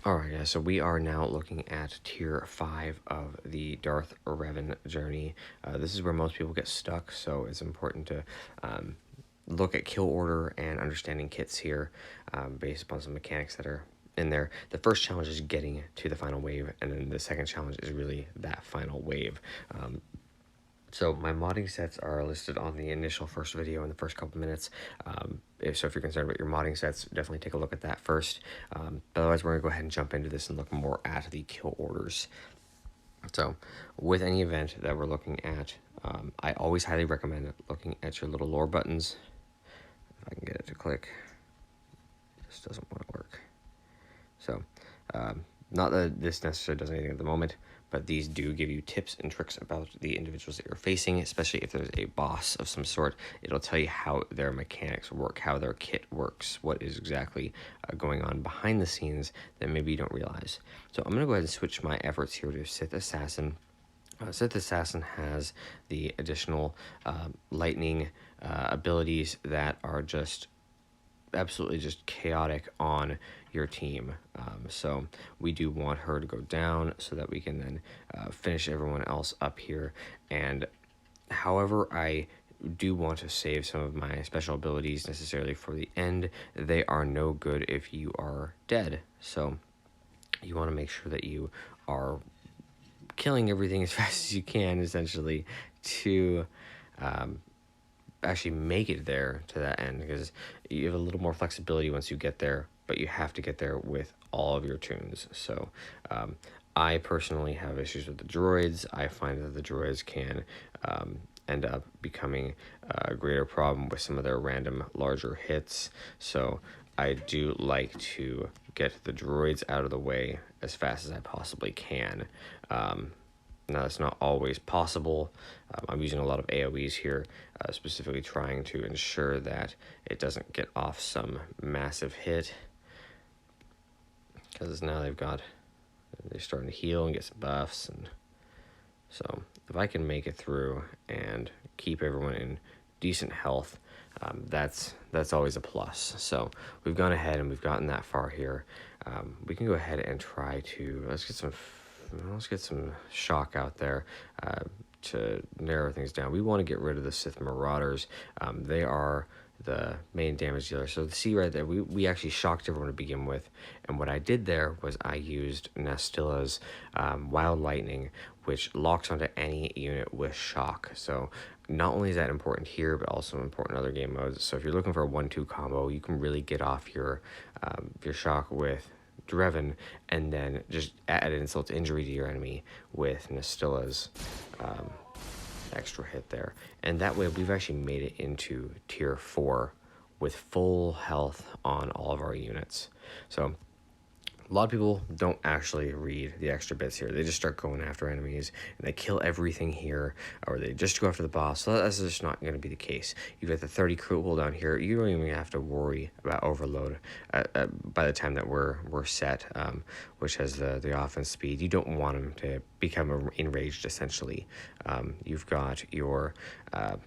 Alright guys, so we are now looking at Tier 5 of the Darth Revan journey. This is where most people get stuck, so it's important to look at kill order and understanding kits here based upon some mechanics that are in there. The first challenge is getting to the final wave, and then the second challenge is really that final wave. So my modding sets are listed on the initial first video in the first couple minutes. So if you're concerned about your modding sets, definitely take a look at that first. But otherwise, we're going to go ahead and jump into this and look more at the kill orders. So with any event that we're looking at, I always highly recommend looking at your little lore buttons. If I can get it to click. This doesn't want to work. So not that this necessarily does anything at the moment, but these do give you tips and tricks about the individuals that you're facing, especially if there's a boss of some sort. It'll tell you how their mechanics work, how their kit works, what is exactly going on behind the scenes that maybe you don't realize. So I'm going to go ahead and switch my efforts here to Sith Assassin. Sith Assassin has the additional lightning abilities that are just absolutely just chaotic on your team. So we do want her to go down so that we can then finish everyone else up here. And however, I do want to save some of my special abilities necessarily for the end. They are no good if you are dead. So you want to make sure that you are killing everything as fast as you can, essentially, to actually make it there to that end, because you have a little more flexibility once you get there, but you have to get there with all of your tunes. So I personally have issues with the droids. I find that the droids can end up becoming a greater problem with some of their random larger hits. So I do like to get the droids out of the way as fast as I possibly can. Now, that's not always possible. I'm using a lot of AoEs here, specifically trying to ensure that it doesn't get off some massive hit. Because now they're starting to heal and get some buffs. And so if I can make it through and keep everyone in decent health, that's always a plus. So we've gone ahead and we've gotten that far here. We can go ahead and try to, let's get some shock out there to narrow things down. We want to get rid of the Sith Marauders. They are the main damage dealer. So see right there, we actually shocked everyone to begin with. And what I did there was I used Nastilla's Wild Lightning, which locks onto any unit with shock. So not only is that important here, but also important in other game modes. So if you're looking for a 1-2 combo, you can really get off your shock with Drevan, and then just add insult to injury to your enemy with Nastilla's extra hit there. And that way we've actually made it into tier 4 with full health on all of our units. So a lot of people don't actually read the extra bits here. They just start going after enemies and they kill everything here, or they just go after the boss. So that's just not going to be the case. You've got the 30 crucible down here. You don't even have to worry about overload by the time that we're set, which has the offense speed. You don't want them to become enraged, essentially. You've got your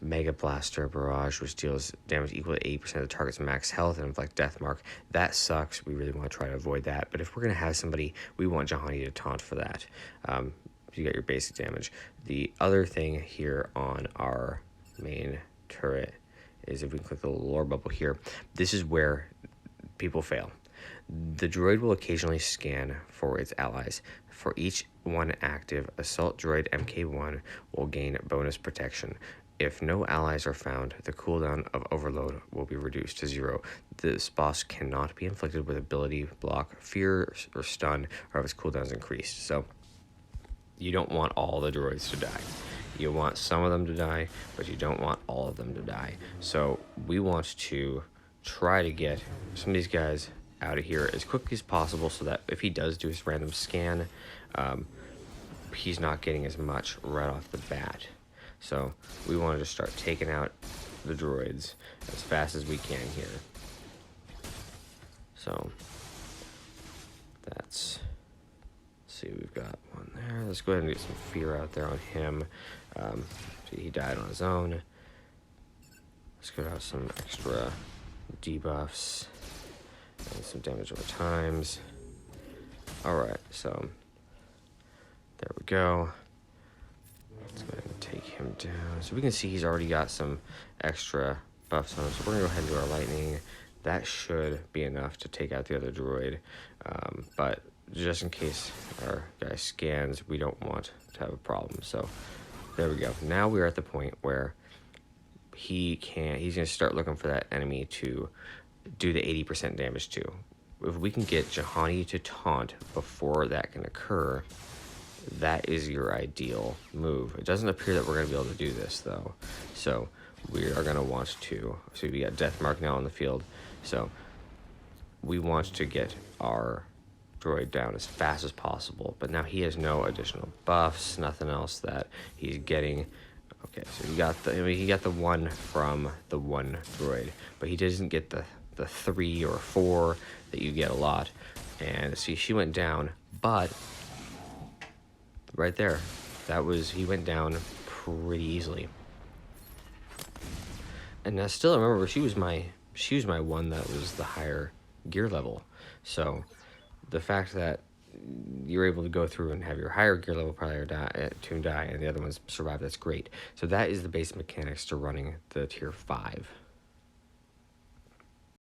Mega Blaster Barrage, which deals damage equal to 80% of the target's max health and inflict death mark. That sucks. We really want to try to avoid that. But if we're going to have somebody, we want Jahani to taunt for that. You get your basic damage. The other thing here on our main turret is, if we click the lore bubble here, this is where people fail. The droid will occasionally scan for its allies. For each one active, Assault Droid MK1 will gain bonus protection. If no allies are found, the cooldown of overload will be reduced to 0. This boss cannot be inflicted with ability, block, fear, or stun, or have its cooldowns increased. So you don't want all the droids to die. You want some of them to die, but you don't want all of them to die. So we want to try to get some of these guys out of here as quickly as possible, so that if he does do his random scan, he's not getting as much right off the bat. So we want to just start taking out the droids as fast as we can here. So let's see, we've got one there. Let's go ahead and get some fear out there on him. See, he died on his own. Let's go out some extra debuffs and some damage over times. Alright, so there we go. Let's go ahead and take him down. So we can see he's already got some extra buffs on him. So we're going to go ahead and do our lightning. That should be enough to take out the other droid. But just in case our guy scans, we don't want to have a problem. So there we go. Now we're at the point where he's going to start looking for that enemy to do the 80% damage to. If we can get Juhani to taunt before that can occur, that is your ideal move. It doesn't appear that we're going to be able to do this, though. So we are going to want to... So we got Death Mark now on the field. So we want to get our droid down as fast as possible. But now he has no additional buffs, nothing else that he's getting. Okay, so he got the one from the one droid, but he doesn't get the 3 or 4 that you get a lot. And see, she went down, but right there, he went down pretty easily. And I still remember she was my one that was the higher gear level. So the fact that you're able to go through and have your higher gear level player die and the other ones survive, that's great. So that is the base mechanics to running the tier 5.